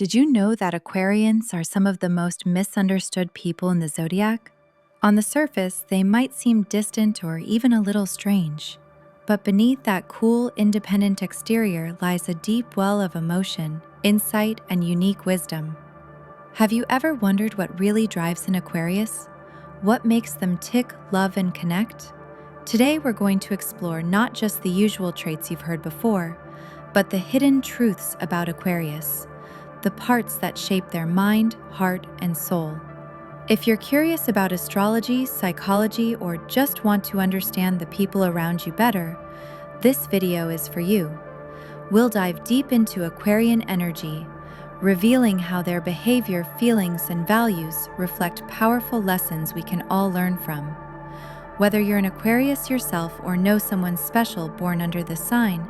Did you know that Aquarians are some of the most misunderstood people in the zodiac? On the surface, they might seem distant or even a little strange. But beneath that cool, independent exterior lies a deep well of emotion, insight, and unique wisdom. Have you ever wondered what really drives an Aquarius? What makes them tick, love, and connect? Today, we're going to explore not just the usual traits you've heard before, but the hidden truths about Aquarius, the parts that shape their mind, heart, and soul. If you're curious about astrology, psychology, or just want to understand the people around you better, this video is for you. We'll dive deep into Aquarian energy, revealing how their behavior, feelings, and values reflect powerful lessons we can all learn from. Whether you're an Aquarius yourself or know someone special born under this sign,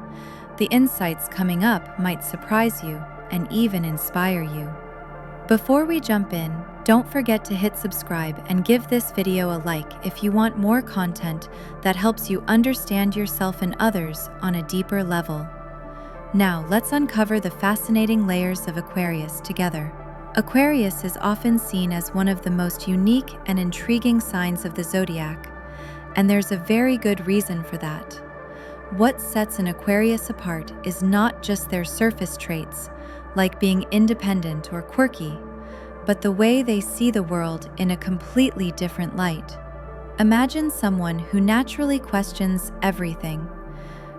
the insights coming up might surprise you and even inspire you. Before we jump in, don't forget to hit subscribe and give this video a like if you want more content that helps you understand yourself and others on a deeper level. Now, let's uncover the fascinating layers of Aquarius together. Aquarius is often seen as one of the most unique and intriguing signs of the zodiac, and there's a very good reason for that. What sets an Aquarius apart is not just their surface traits, like being independent or quirky, but the way they see the world in a completely different light. Imagine someone who naturally questions everything,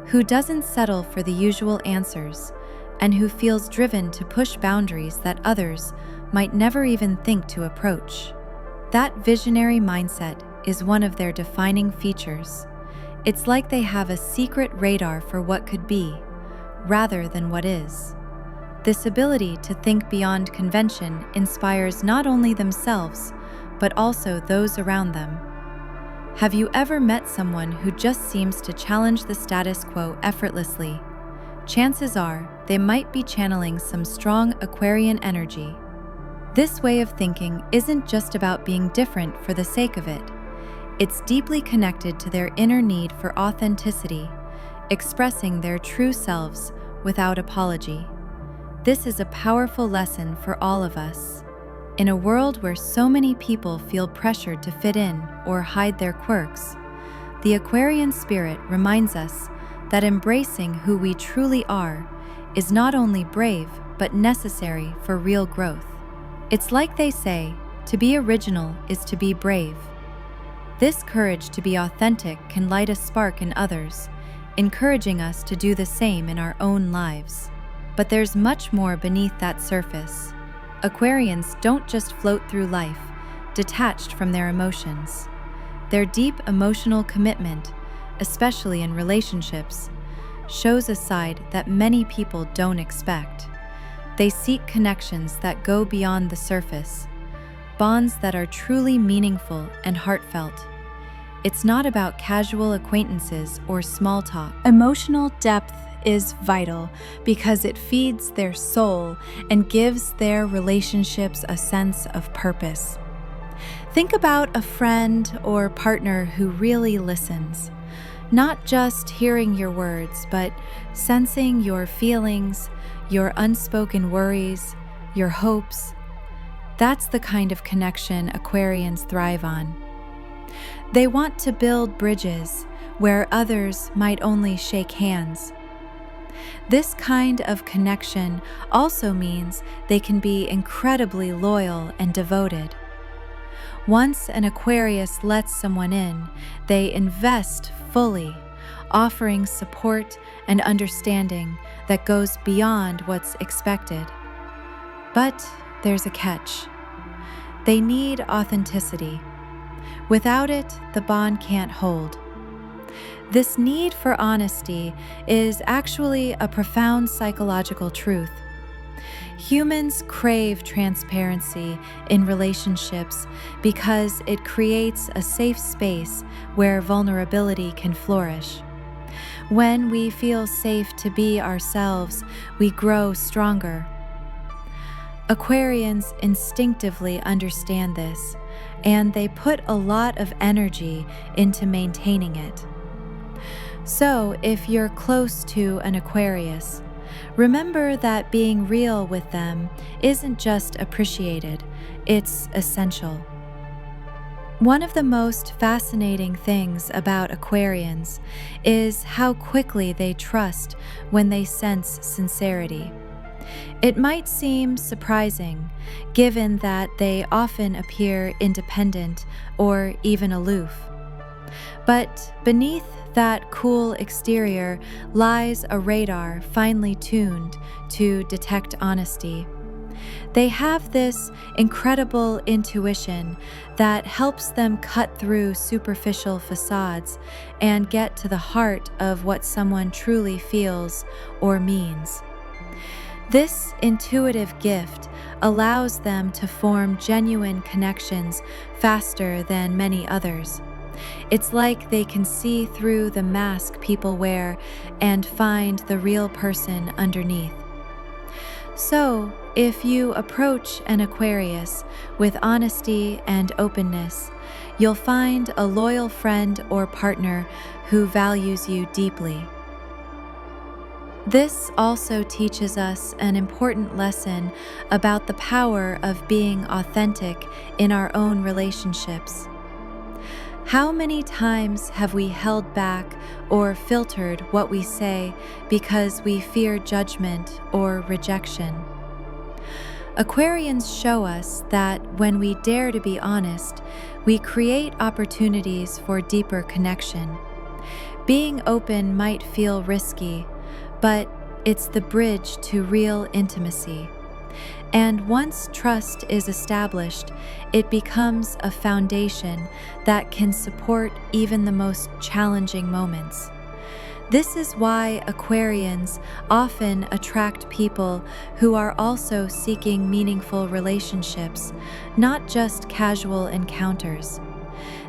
who doesn't settle for the usual answers, and who feels driven to push boundaries that others might never even think to approach. That visionary mindset is one of their defining features. It's like they have a secret radar for what could be, rather than what is. This ability to think beyond convention inspires not only themselves, but also those around them. Have you ever met someone who just seems to challenge the status quo effortlessly? Chances are they might be channeling some strong Aquarian energy. This way of thinking isn't just about being different for the sake of it. It's deeply connected to their inner need for authenticity, expressing their true selves without apology. This is a powerful lesson for all of us. In a world where so many people feel pressured to fit in or hide their quirks, the Aquarian spirit reminds us that embracing who we truly are is not only brave but necessary for real growth. It's like they say, to be original is to be brave. This courage to be authentic can light a spark in others, encouraging us to do the same in our own lives. But there's much more beneath that surface. Aquarians don't just float through life, detached from their emotions. Their deep emotional commitment, especially in relationships, shows a side that many people don't expect. They seek connections that go beyond the surface, bonds that are truly meaningful and heartfelt. It's not about casual acquaintances or small talk. Emotional depth is vital because it feeds their soul and gives their relationships a sense of purpose. Think about a friend or partner who really listens, not just hearing your words, but sensing your feelings, your unspoken worries, your hopes. That's the kind of connection Aquarians thrive on. They want to build bridges where others might only shake hands. This kind of connection also means they can be incredibly loyal and devoted. Once an Aquarius lets someone in, they invest fully, offering support and understanding that goes beyond what's expected. But there's a catch. They need authenticity. Without it, the bond can't hold. This need for honesty is actually a profound psychological truth. Humans crave transparency in relationships because it creates a safe space where vulnerability can flourish. When we feel safe to be ourselves, we grow stronger. Aquarians instinctively understand this, and they put a lot of energy into maintaining it. So, if you're close to an Aquarius, Remember that being real with them isn't just appreciated, it's essential. One of the most fascinating things about Aquarians is how quickly they trust when they sense sincerity. It might seem surprising, given that they often appear independent or even aloof. But beneath that cool exterior lies a radar finely tuned to detect honesty. They have this incredible intuition that helps them cut through superficial facades and get to the heart of what someone truly feels or means. This intuitive gift allows them to form genuine connections faster than many others. It's like they can see through the mask people wear and find the real person underneath. So, if you approach an Aquarius with honesty and openness, you'll find a loyal friend or partner who values you deeply. This also teaches us an important lesson about the power of being authentic in our own relationships. How many times have we held back or filtered what we say because we fear judgment or rejection? Aquarians show us that when we dare to be honest, we create opportunities for deeper connection. Being open might feel risky, but it's the bridge to real intimacy. And once trust is established, it becomes a foundation that can support even the most challenging moments. This is why Aquarians often attract people who are also seeking meaningful relationships, not just casual encounters.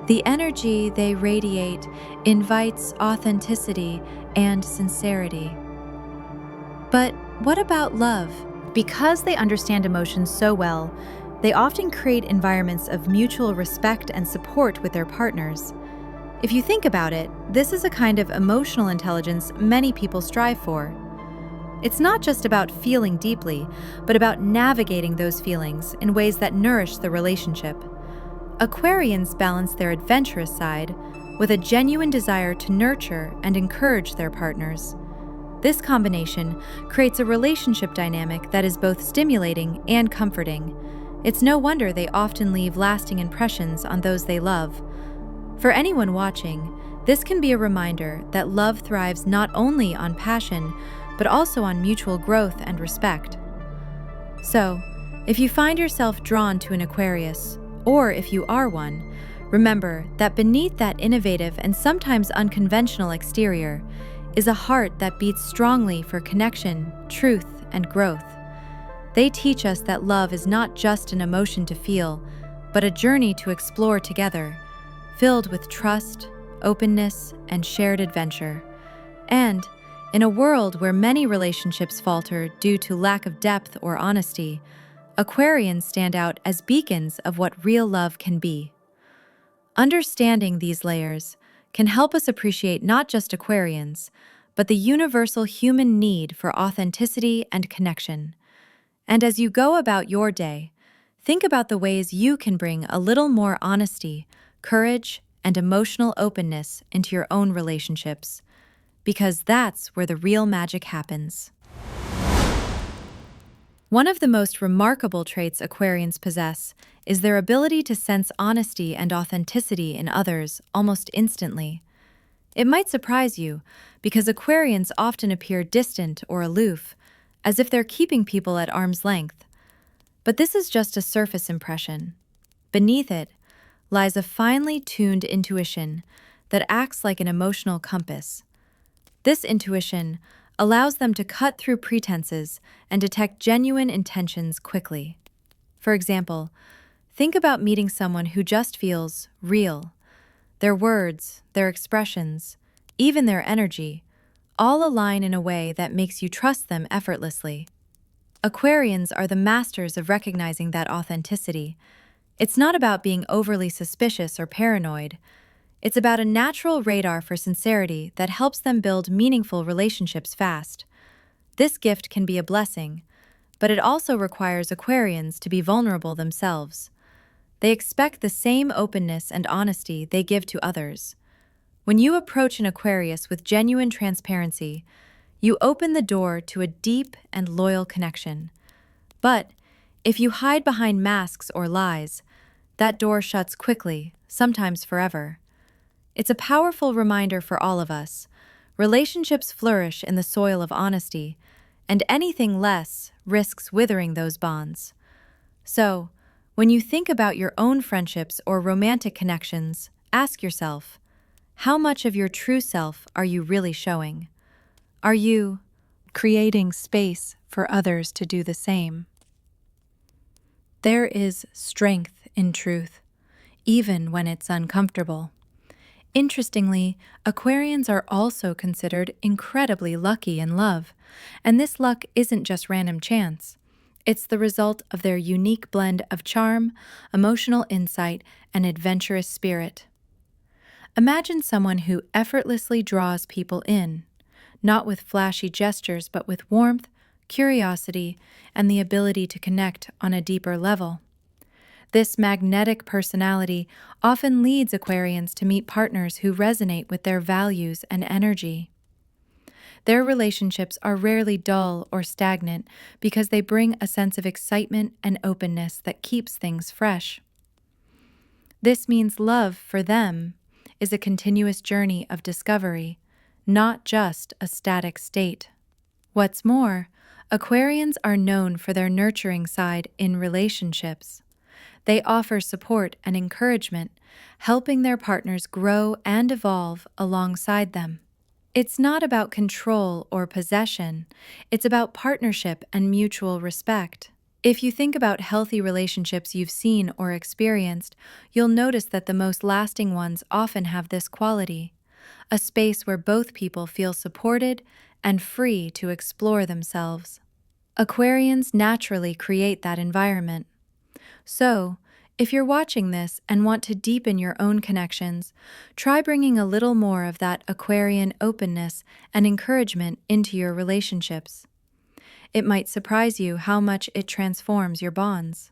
The energy they radiate invites authenticity and sincerity. But what about love? Because they understand emotions so well, they often create environments of mutual respect and support with their partners. If you think about it, this is a kind of emotional intelligence many people strive for. It's not just about feeling deeply, but about navigating those feelings in ways that nourish the relationship. Aquarians balance their adventurous side with a genuine desire to nurture and encourage their partners. This combination creates a relationship dynamic that is both stimulating and comforting. It's no wonder they often leave lasting impressions on those they love. For anyone watching, this can be a reminder that love thrives not only on passion, but also on mutual growth and respect. So, if you find yourself drawn to an Aquarius, or if you are one, remember that beneath that innovative and sometimes unconventional exterior is a heart that beats strongly for connection, truth, and growth. They teach us that love is not just an emotion to feel, but a journey to explore together, filled with trust, openness, and shared adventure. And, in a world where many relationships falter due to lack of depth or honesty, Aquarians stand out as beacons of what real love can be. Understanding these layers can help us appreciate not just Aquarians, but the universal human need for authenticity and connection. And as you go about your day, think about the ways you can bring a little more honesty, courage, and emotional openness into your own relationships, because that's where the real magic happens. One of the most remarkable traits Aquarians possess is their ability to sense honesty and authenticity in others almost instantly. It might surprise you, because Aquarians often appear distant or aloof, as if they're keeping people at arm's length. But this is just a surface impression. Beneath it lies a finely tuned intuition that acts like an emotional compass. This intuition allows them to cut through pretenses and detect genuine intentions quickly. For example, think about meeting someone who just feels real. Their words, their expressions, even their energy, all align in a way that makes you trust them effortlessly. Aquarians are the masters of recognizing that authenticity. It's not about being overly suspicious or paranoid. It's about a natural radar for sincerity that helps them build meaningful relationships fast. This gift can be a blessing, but it also requires Aquarians to be vulnerable themselves. They expect the same openness and honesty they give to others. When you approach an Aquarius with genuine transparency, you open the door to a deep and loyal connection. But if you hide behind masks or lies, that door shuts quickly, sometimes forever. It's a powerful reminder for all of us. Relationships flourish in the soil of honesty, and anything less risks withering those bonds. So, when you think about your own friendships or romantic connections, ask yourself, how much of your true self are you really showing? Are you creating space for others to do the same? There is strength in truth, even when it's uncomfortable. Interestingly, Aquarians are also considered incredibly lucky in love, and this luck isn't just random chance. It's the result of their unique blend of charm, emotional insight, and adventurous spirit. Imagine someone who effortlessly draws people in, not with flashy gestures, but with warmth, curiosity, and the ability to connect on a deeper level. This magnetic personality often leads Aquarians to meet partners who resonate with their values and energy. Their relationships are rarely dull or stagnant because they bring a sense of excitement and openness that keeps things fresh. This means love, for them, is a continuous journey of discovery, not just a static state. What's more, Aquarians are known for their nurturing side in relationships. They offer support and encouragement, helping their partners grow and evolve alongside them. It's not about control or possession, it's about partnership and mutual respect. If you think about healthy relationships you've seen or experienced, you'll notice that the most lasting ones often have this quality: a space where both people feel supported and free to explore themselves. Aquarians naturally create that environment. So, if you're watching this and want to deepen your own connections, try bringing a little more of that Aquarian openness and encouragement into your relationships. It might surprise you how much it transforms your bonds.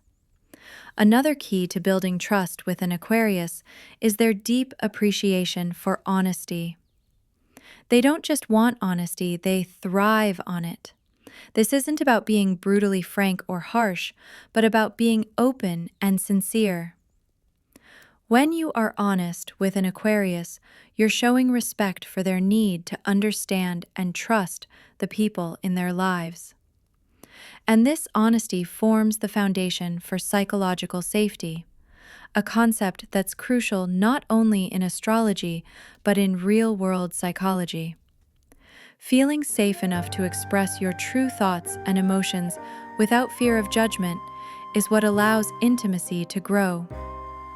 Another key to building trust with an Aquarius is their deep appreciation for honesty. They don't just want honesty, they thrive on it. This isn't about being brutally frank or harsh, but about being open and sincere. When you are honest with an Aquarius, you're showing respect for their need to understand and trust the people in their lives. And this honesty forms the foundation for psychological safety, a concept that's crucial not only in astrology, but in real-world psychology. Feeling safe enough to express your true thoughts and emotions without fear of judgment is what allows intimacy to grow.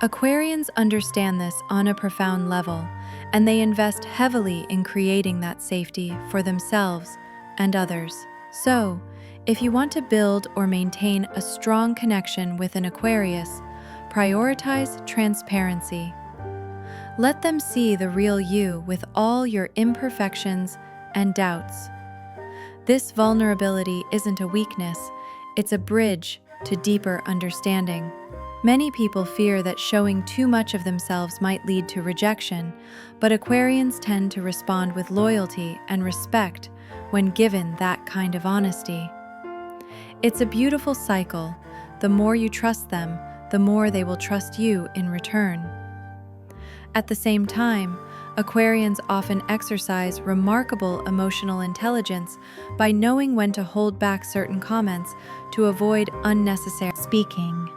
Aquarians understand this on a profound level, and they invest heavily in creating that safety for themselves and others. So, if you want to build or maintain a strong connection with an Aquarius, prioritize transparency. Let them see the real you with all your imperfections and doubts. This vulnerability isn't a weakness, it's a bridge to deeper understanding. Many people fear that showing too much of themselves might lead to rejection, but Aquarians tend to respond with loyalty and respect when given that kind of honesty. It's a beautiful cycle. The more you trust them, the more they will trust you in return. At the same time, Aquarians often exercise remarkable emotional intelligence by knowing when to hold back certain comments to avoid unnecessary speaking.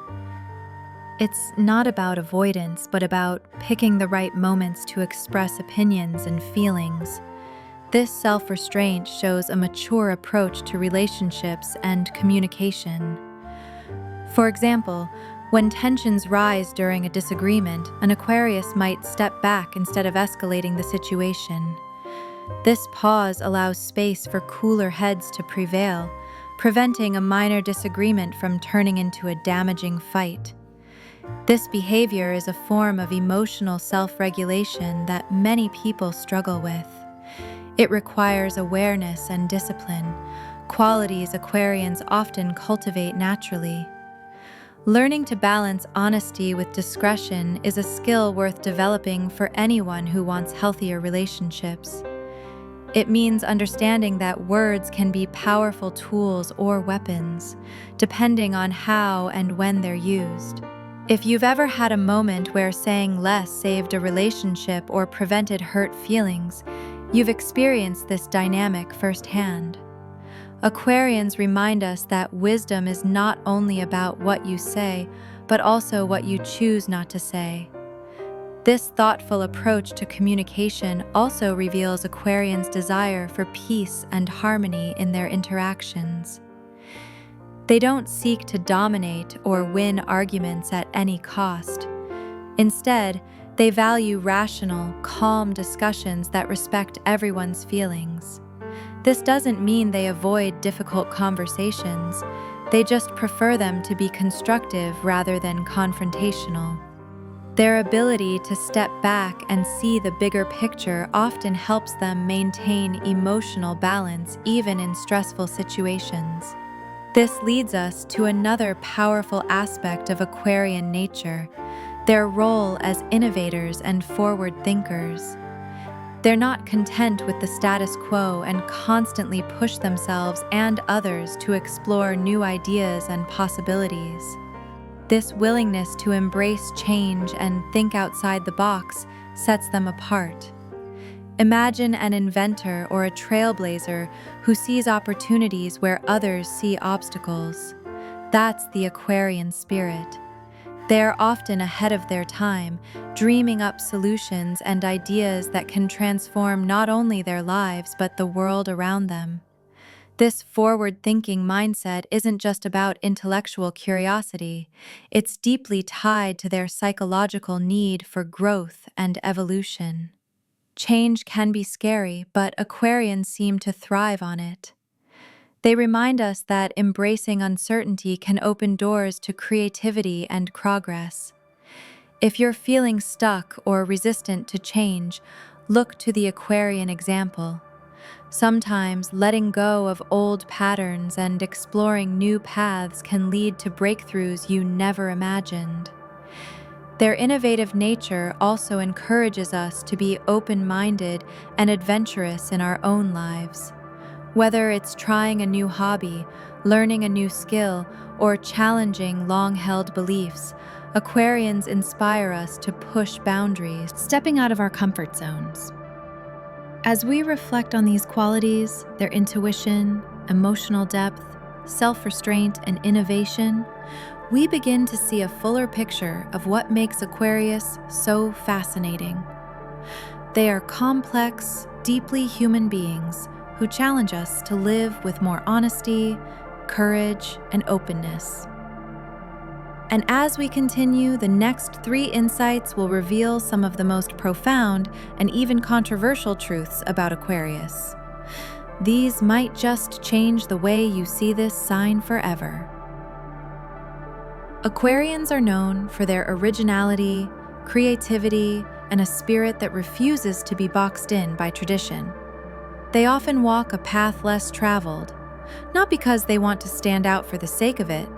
It's not about avoidance, but about picking the right moments to express opinions and feelings. This self-restraint shows a mature approach to relationships and communication. For example, when tensions rise during a disagreement, an Aquarius might step back instead of escalating the situation. This pause allows space for cooler heads to prevail, preventing a minor disagreement from turning into a damaging fight. This behavior is a form of emotional self-regulation that many people struggle with. It requires awareness and discipline, qualities Aquarians often cultivate naturally. Learning to balance honesty with discretion is a skill worth developing for anyone who wants healthier relationships. It means understanding that words can be powerful tools or weapons, depending on how and when they're used. If you've ever had a moment where saying less saved a relationship or prevented hurt feelings, you've experienced this dynamic firsthand. Aquarians remind us that wisdom is not only about what you say, but also what you choose not to say. This thoughtful approach to communication also reveals Aquarians' desire for peace and harmony in their interactions. They don't seek to dominate or win arguments at any cost. Instead, they value rational, calm discussions that respect everyone's feelings. This doesn't mean they avoid difficult conversations. They just prefer them to be constructive rather than confrontational. Their ability to step back and see the bigger picture often helps them maintain emotional balance even in stressful situations. This leads us to another powerful aspect of Aquarian nature, their role as innovators and forward thinkers. They're not content with the status quo and constantly push themselves and others to explore new ideas and possibilities. This willingness to embrace change and think outside the box sets them apart. Imagine an inventor or a trailblazer who sees opportunities where others see obstacles. That's the Aquarian spirit. They're often ahead of their time, dreaming up solutions and ideas that can transform not only their lives but the world around them. This forward-thinking mindset isn't just about intellectual curiosity. It's deeply tied to their psychological need for growth and evolution. Change can be scary, but Aquarians seem to thrive on it. They remind us that embracing uncertainty can open doors to creativity and progress. If you're feeling stuck or resistant to change, look to the Aquarian example. Sometimes letting go of old patterns and exploring new paths can lead to breakthroughs you never imagined. Their innovative nature also encourages us to be open-minded and adventurous in our own lives. Whether it's trying a new hobby, learning a new skill, or challenging long-held beliefs, Aquarians inspire us to push boundaries, stepping out of our comfort zones. As we reflect on these qualities, their intuition, emotional depth, self-restraint, and innovation, we begin to see a fuller picture of what makes Aquarius so fascinating. They are complex, deeply human beings who challenge us to live with more honesty, courage, and openness. And as we continue, the next 3 insights will reveal some of the most profound and even controversial truths about Aquarius. These might just change the way you see this sign forever. Aquarians are known for their originality, creativity, and a spirit that refuses to be boxed in by tradition. They often walk a path less traveled, not because they want to stand out for the sake of it,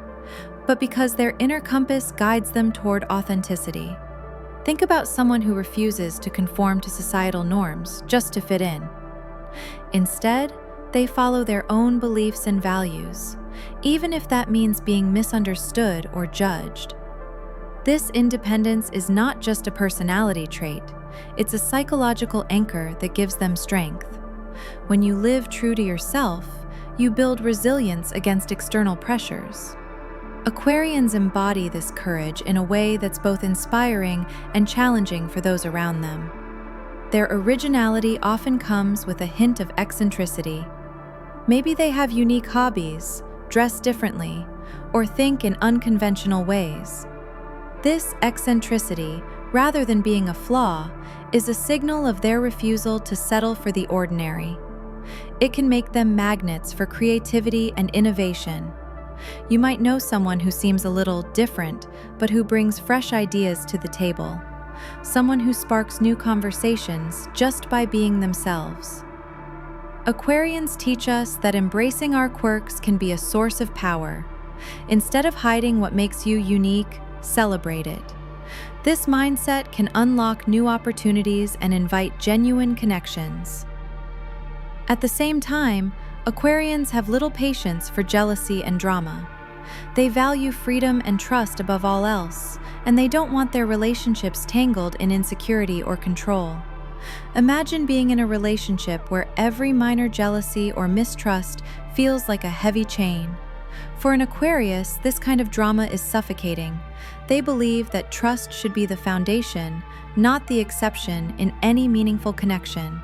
but because their inner compass guides them toward authenticity. Think about someone who refuses to conform to societal norms just to fit in. Instead, they follow their own beliefs and values, even if that means being misunderstood or judged. This independence is not just a personality trait, it's a psychological anchor that gives them strength. When you live true to yourself, you build resilience against external pressures. Aquarians embody this courage in a way that's both inspiring and challenging for those around them. Their originality often comes with a hint of eccentricity. Maybe they have unique hobbies, dress differently, or think in unconventional ways. This eccentricity, rather than being a flaw, is a signal of their refusal to settle for the ordinary. It can make them magnets for creativity and innovation. You might know someone who seems a little different, but who brings fresh ideas to the table. Someone who sparks new conversations just by being themselves. Aquarians teach us that embracing our quirks can be a source of power. Instead of hiding what makes you unique, celebrate it. This mindset can unlock new opportunities and invite genuine connections. At the same time, Aquarians have little patience for jealousy and drama. They value freedom and trust above all else, and they don't want their relationships tangled in insecurity or control. Imagine being in a relationship where every minor jealousy or mistrust feels like a heavy chain. For an Aquarius, this kind of drama is suffocating. They believe that trust should be the foundation, not the exception, in any meaningful connection.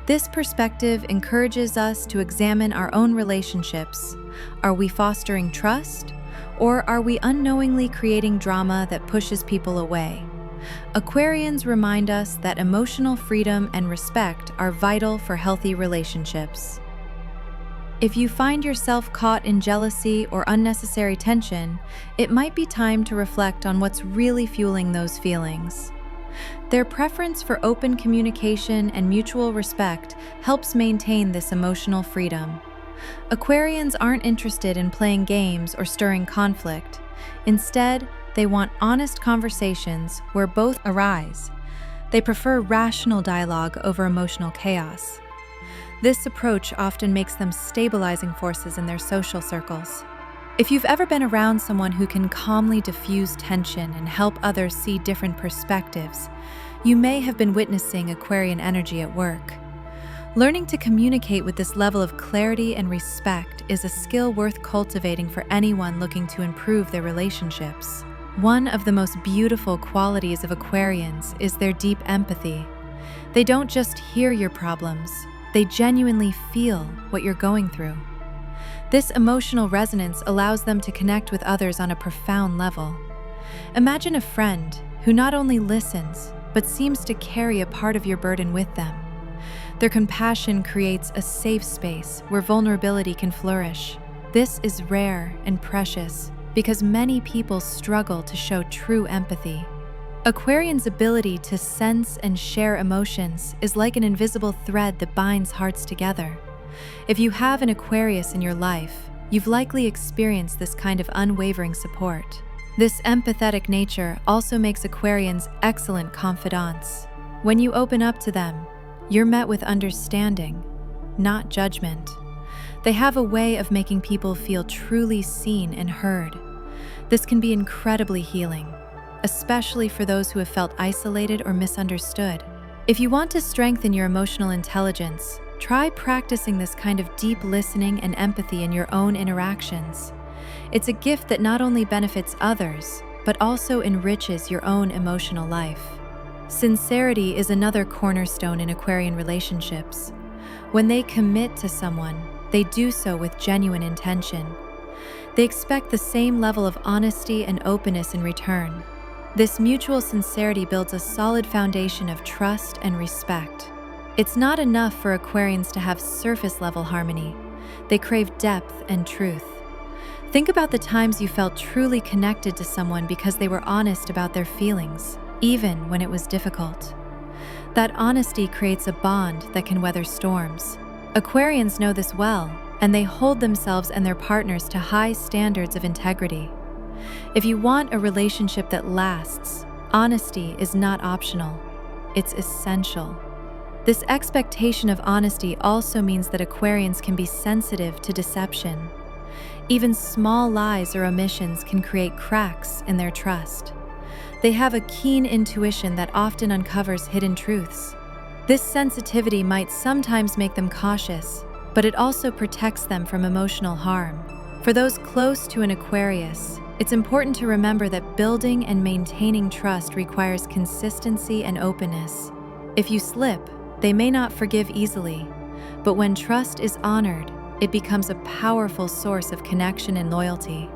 This perspective encourages us to examine our own relationships. Are we fostering trust, or are we unknowingly creating drama that pushes people away? Aquarians remind us that emotional freedom and respect are vital for healthy relationships. If you find yourself caught in jealousy or unnecessary tension, it might be time to reflect on what's really fueling those feelings. Their preference for open communication and mutual respect helps maintain this emotional freedom. Aquarians aren't interested in playing games or stirring conflict. Instead, they want honest conversations where both arise. They prefer rational dialogue over emotional chaos. This approach often makes them stabilizing forces in their social circles. If you've ever been around someone who can calmly diffuse tension and help others see different perspectives, you may have been witnessing Aquarian energy at work. Learning to communicate with this level of clarity and respect is a skill worth cultivating for anyone looking to improve their relationships. One of the most beautiful qualities of Aquarians is their deep empathy. They don't just hear your problems, they genuinely feel what you're going through. This emotional resonance allows them to connect with others on a profound level. Imagine a friend who not only listens, but seems to carry a part of your burden with them. Their compassion creates a safe space where vulnerability can flourish. This is rare and precious because many people struggle to show true empathy. Aquarians' ability to sense and share emotions is like an invisible thread that binds hearts together. If you have an Aquarius in your life, you've likely experienced this kind of unwavering support. This empathetic nature also makes Aquarians excellent confidants. When you open up to them, you're met with understanding, not judgment. They have a way of making people feel truly seen and heard. This can be incredibly healing, especially for those who have felt isolated or misunderstood. If you want to strengthen your emotional intelligence, try practicing this kind of deep listening and empathy in your own interactions. It's a gift that not only benefits others, but also enriches your own emotional life. Sincerity is another cornerstone in Aquarian relationships. When they commit to someone, they do so with genuine intention. They expect the same level of honesty and openness in return. This mutual sincerity builds a solid foundation of trust and respect. It's not enough for Aquarians to have surface-level harmony. They crave depth and truth. Think about the times you felt truly connected to someone because they were honest about their feelings, even when it was difficult. That honesty creates a bond that can weather storms. Aquarians know this well, and they hold themselves and their partners to high standards of integrity. If you want a relationship that lasts, honesty is not optional. It's essential. This expectation of honesty also means that Aquarians can be sensitive to deception. Even small lies or omissions can create cracks in their trust. They have a keen intuition that often uncovers hidden truths. This sensitivity might sometimes make them cautious, but it also protects them from emotional harm. For those close to an Aquarius, it's important to remember that building and maintaining trust requires consistency and openness. If you slip, they may not forgive easily, but when trust is honored, it becomes a powerful source of connection and loyalty.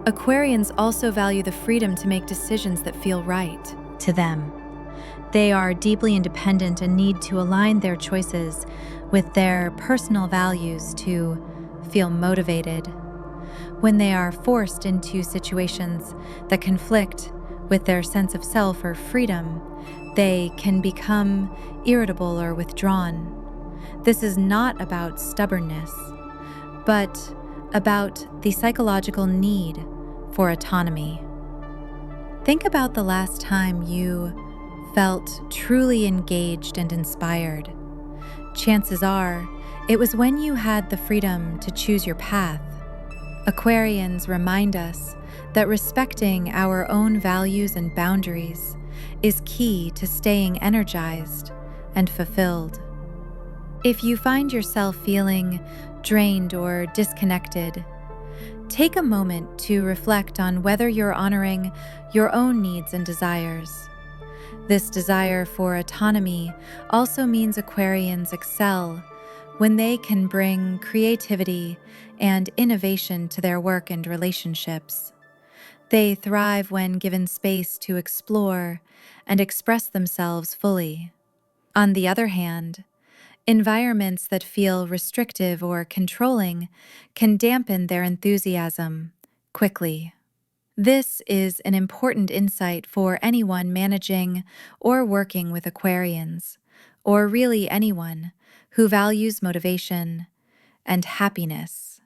Aquarians also value the freedom to make decisions that feel right to them. They are deeply independent and need to align their choices with their personal values to feel motivated. When they are forced into situations that conflict with their sense of self or freedom, they can become irritable or withdrawn. This is not about stubbornness, but about the psychological need for autonomy. Think about the last time you felt truly engaged and inspired. Chances are, it was when you had the freedom to choose your path. Aquarians remind us that respecting our own values and boundaries is key to staying energized and fulfilled. If you find yourself feeling drained or disconnected, take a moment to reflect on whether you're honoring your own needs and desires. This desire for autonomy also means Aquarians excel when they can bring creativity and innovation to their work and relationships. They thrive when given space to explore and express themselves fully. On the other hand, environments that feel restrictive or controlling can dampen their enthusiasm quickly. This is an important insight for anyone managing or working with Aquarians, or really anyone who values motivation and happiness.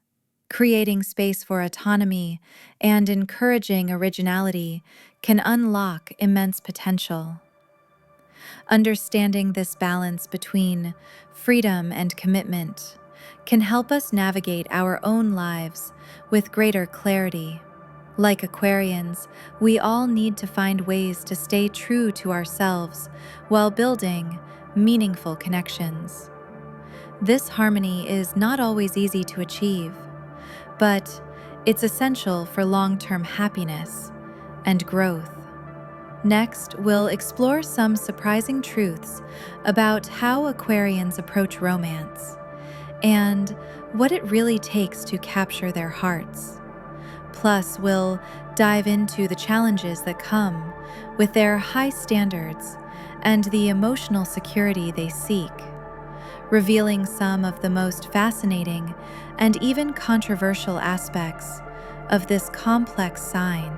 Creating space for autonomy and encouraging originality can unlock immense potential. Understanding this balance between freedom and commitment can help us navigate our own lives with greater clarity. Like Aquarians, we all need to find ways to stay true to ourselves while building meaningful connections. This harmony is not always easy to achieve, but it's essential for long-term happiness and growth. Next, we'll explore some surprising truths about how Aquarians approach romance and what it really takes to capture their hearts. Plus, we'll dive into the challenges that come with their high standards and the emotional security they seek, revealing some of the most fascinating and even controversial aspects of this complex sign.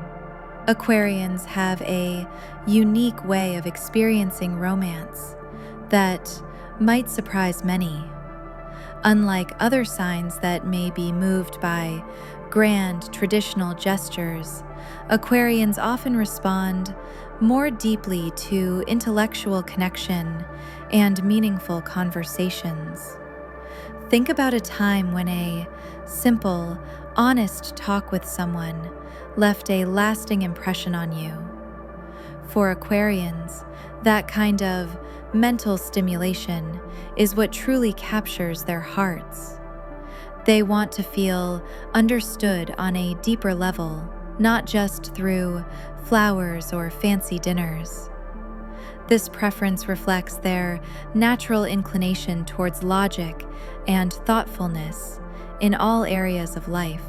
Aquarians have a unique way of experiencing romance that might surprise many. Unlike other signs that may be moved by grand traditional gestures, Aquarians often respond more deeply to intellectual connection and meaningful conversations. Think about a time when a simple, honest talk with someone left a lasting impression on you. For Aquarians, that kind of mental stimulation is what truly captures their hearts. They want to feel understood on a deeper level, not just through flowers or fancy dinners. This preference reflects their natural inclination towards logic and thoughtfulness in all areas of life.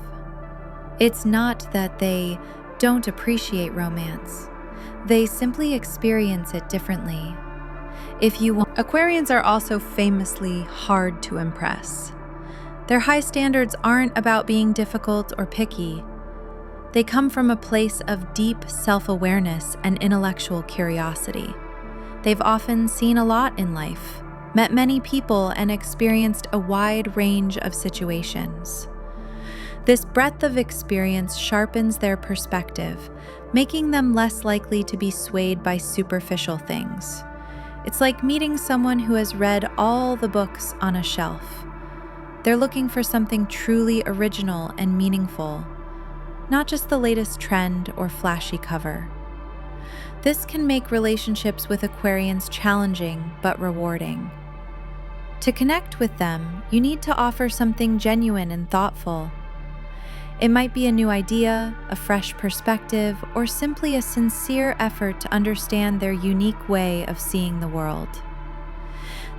It's not that they don't appreciate romance. They simply experience it differently. Aquarians are also famously hard to impress. Their high standards aren't about being difficult or picky. They come from a place of deep self-awareness and intellectual curiosity. They've often seen a lot in life, met many people, and experienced a wide range of situations. This breadth of experience sharpens their perspective, making them less likely to be swayed by superficial things. It's like meeting someone who has read all the books on a shelf. They're looking for something truly original and meaningful, not just the latest trend or flashy cover. This can make relationships with Aquarians challenging but rewarding. To connect with them, you need to offer something genuine and thoughtful. It might be a new idea, a fresh perspective, or simply a sincere effort to understand their unique way of seeing the world.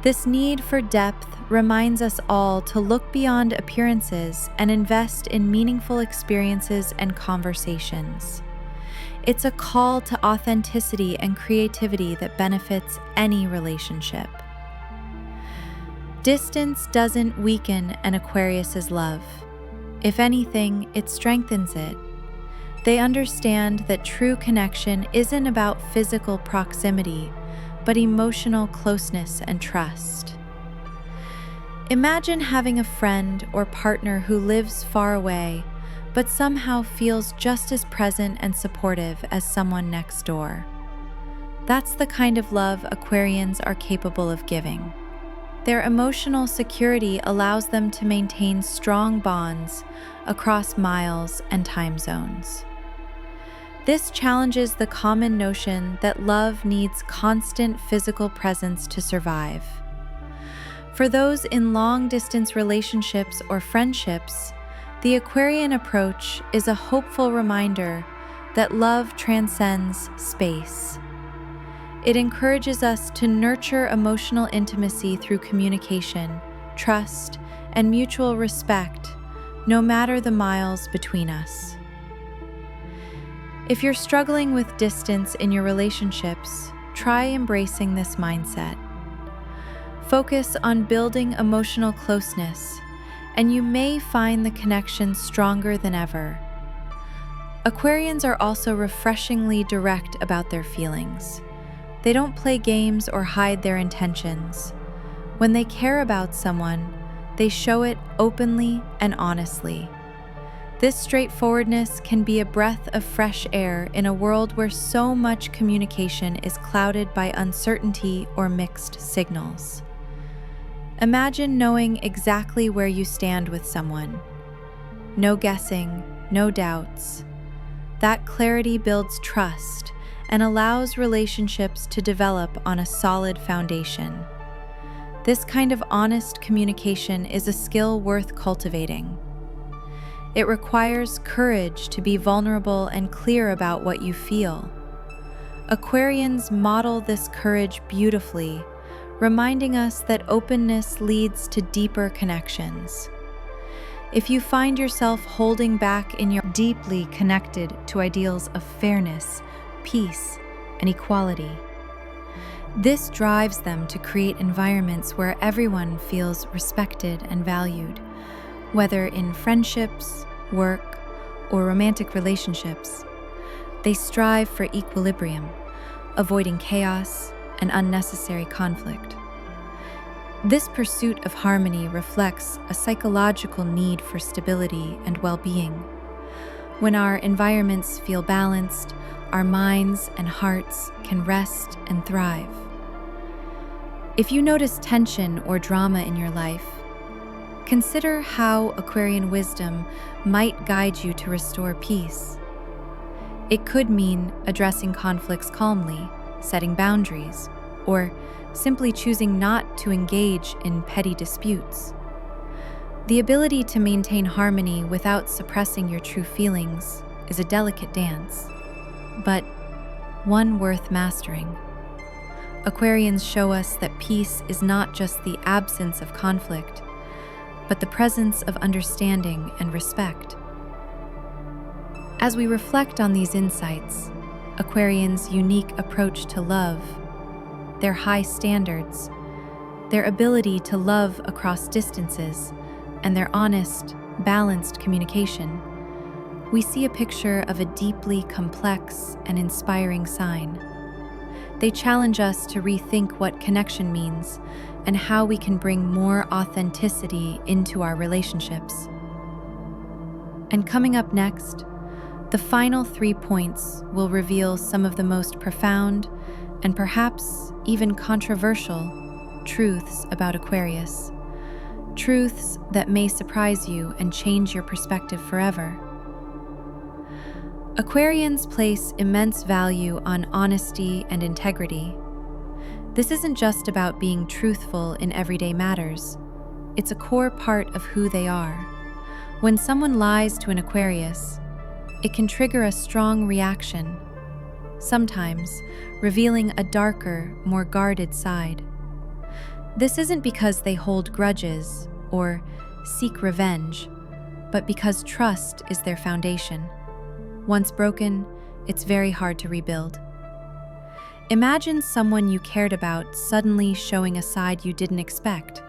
This need for depth reminds us all to look beyond appearances and invest in meaningful experiences and conversations. It's a call to authenticity and creativity that benefits any relationship. Distance doesn't weaken an Aquarius's love. If anything, it strengthens it. They understand that true connection isn't about physical proximity, but emotional closeness and trust. Imagine having a friend or partner who lives far away, but somehow feels just as present and supportive as someone next door. That's the kind of love Aquarians are capable of giving. Their emotional security allows them to maintain strong bonds across miles and time zones. This challenges the common notion that love needs constant physical presence to survive. For those in long-distance relationships or friendships, the Aquarian approach is a hopeful reminder that love transcends space. It encourages us to nurture emotional intimacy through communication, trust, and mutual respect, no matter the miles between us. If you're struggling with distance in your relationships, try embracing this mindset. Focus on building emotional closeness, and you may find the connection stronger than ever. Aquarians are also refreshingly direct about their feelings. They don't play games or hide their intentions. When they care about someone, they show it openly and honestly. This straightforwardness can be a breath of fresh air in a world where so much communication is clouded by uncertainty or mixed signals. Imagine knowing exactly where you stand with someone. No guessing, no doubts. That clarity builds trust and allows relationships to develop on a solid foundation. This kind of honest communication is a skill worth cultivating. It requires courage to be vulnerable and clear about what you feel. Aquarians model this courage beautifully, reminding us that openness leads to deeper connections. If you find yourself holding back in your deeply connected to ideals of fairness, peace, and equality, this drives them to create environments where everyone feels respected and valued, whether in friendships, work, or romantic relationships. They strive for equilibrium, avoiding chaos and unnecessary conflict. This pursuit of harmony reflects a psychological need for stability and well-being. When our environments feel balanced, our minds and hearts can rest and thrive. If you notice tension or drama in your life, consider how Aquarian wisdom might guide you to restore peace. It could mean addressing conflicts calmly, setting boundaries, or simply choosing not to engage in petty disputes. The ability to maintain harmony without suppressing your true feelings is a delicate dance, but one worth mastering. Aquarians show us that peace is not just the absence of conflict, but the presence of understanding and respect. As we reflect on these insights, Aquarians' unique approach to love, their high standards, their ability to love across distances, and their honest, balanced communication, we see a picture of a deeply complex and inspiring sign. They challenge us to rethink what connection means and how we can bring more authenticity into our relationships. And coming up next, the final 3 points will reveal some of the most profound and perhaps even controversial truths about Aquarius. Truths that may surprise you and change your perspective forever. Aquarians place immense value on honesty and integrity. This isn't just about being truthful in everyday matters. It's a core part of who they are. When someone lies to an Aquarius, it can trigger a strong reaction, sometimes revealing a darker, more guarded side. This isn't because they hold grudges or seek revenge, but because trust is their foundation. Once broken, it's very hard to rebuild. Imagine someone you cared about suddenly showing a side you didn't expect,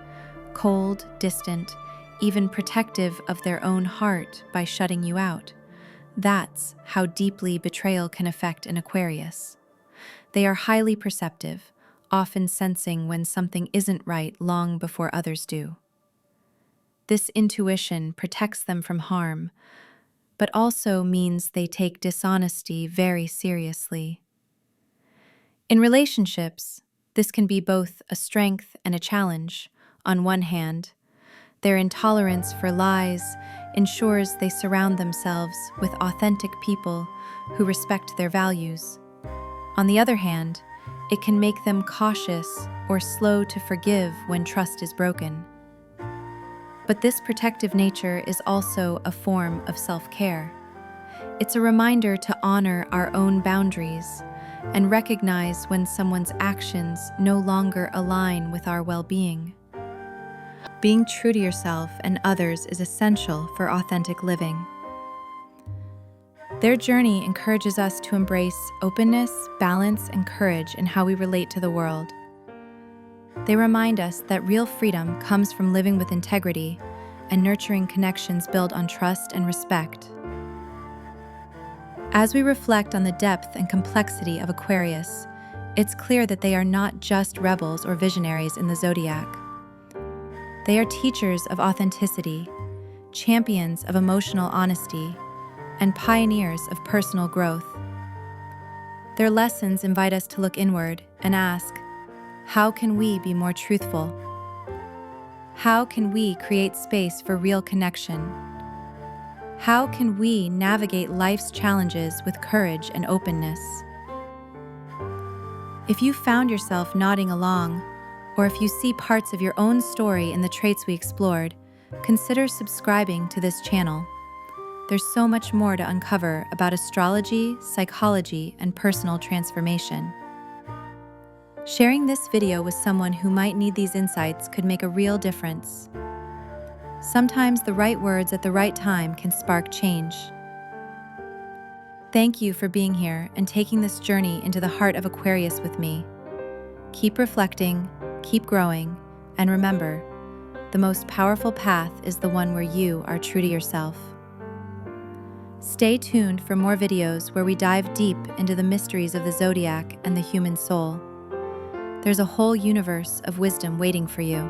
cold, distant, even protective of their own heart by shutting you out. That's how deeply betrayal can affect an Aquarius. They are highly perceptive, often sensing when something isn't right long before others do. This intuition protects them from harm, but also means they take dishonesty very seriously. In relationships, this can be both a strength and a challenge. On one hand, their intolerance for lies ensures they surround themselves with authentic people who respect their values. On the other hand, it can make them cautious or slow to forgive when trust is broken. But this protective nature is also a form of self-care. It's a reminder to honor our own boundaries and recognize when someone's actions no longer align with our well-being. Being true to yourself and others is essential for authentic living. Their journey encourages us to embrace openness, balance, and courage in how we relate to the world. They remind us that real freedom comes from living with integrity and nurturing connections built on trust and respect. As we reflect on the depth and complexity of Aquarius, it's clear that they are not just rebels or visionaries in the zodiac. They are teachers of authenticity, champions of emotional honesty, and pioneers of personal growth. Their lessons invite us to look inward and ask, how can we be more truthful? How can we create space for real connection? How can we navigate life's challenges with courage and openness? If you found yourself nodding along, or if you see parts of your own story in the traits we explored, consider subscribing to this channel. There's so much more to uncover about astrology, psychology, and personal transformation. Sharing this video with someone who might need these insights could make a real difference. Sometimes the right words at the right time can spark change. Thank you for being here and taking this journey into the heart of Aquarius with me. Keep reflecting, keep growing, and remember, the most powerful path is the one where you are true to yourself. Stay tuned for more videos where we dive deep into the mysteries of the zodiac and the human soul. There's a whole universe of wisdom waiting for you.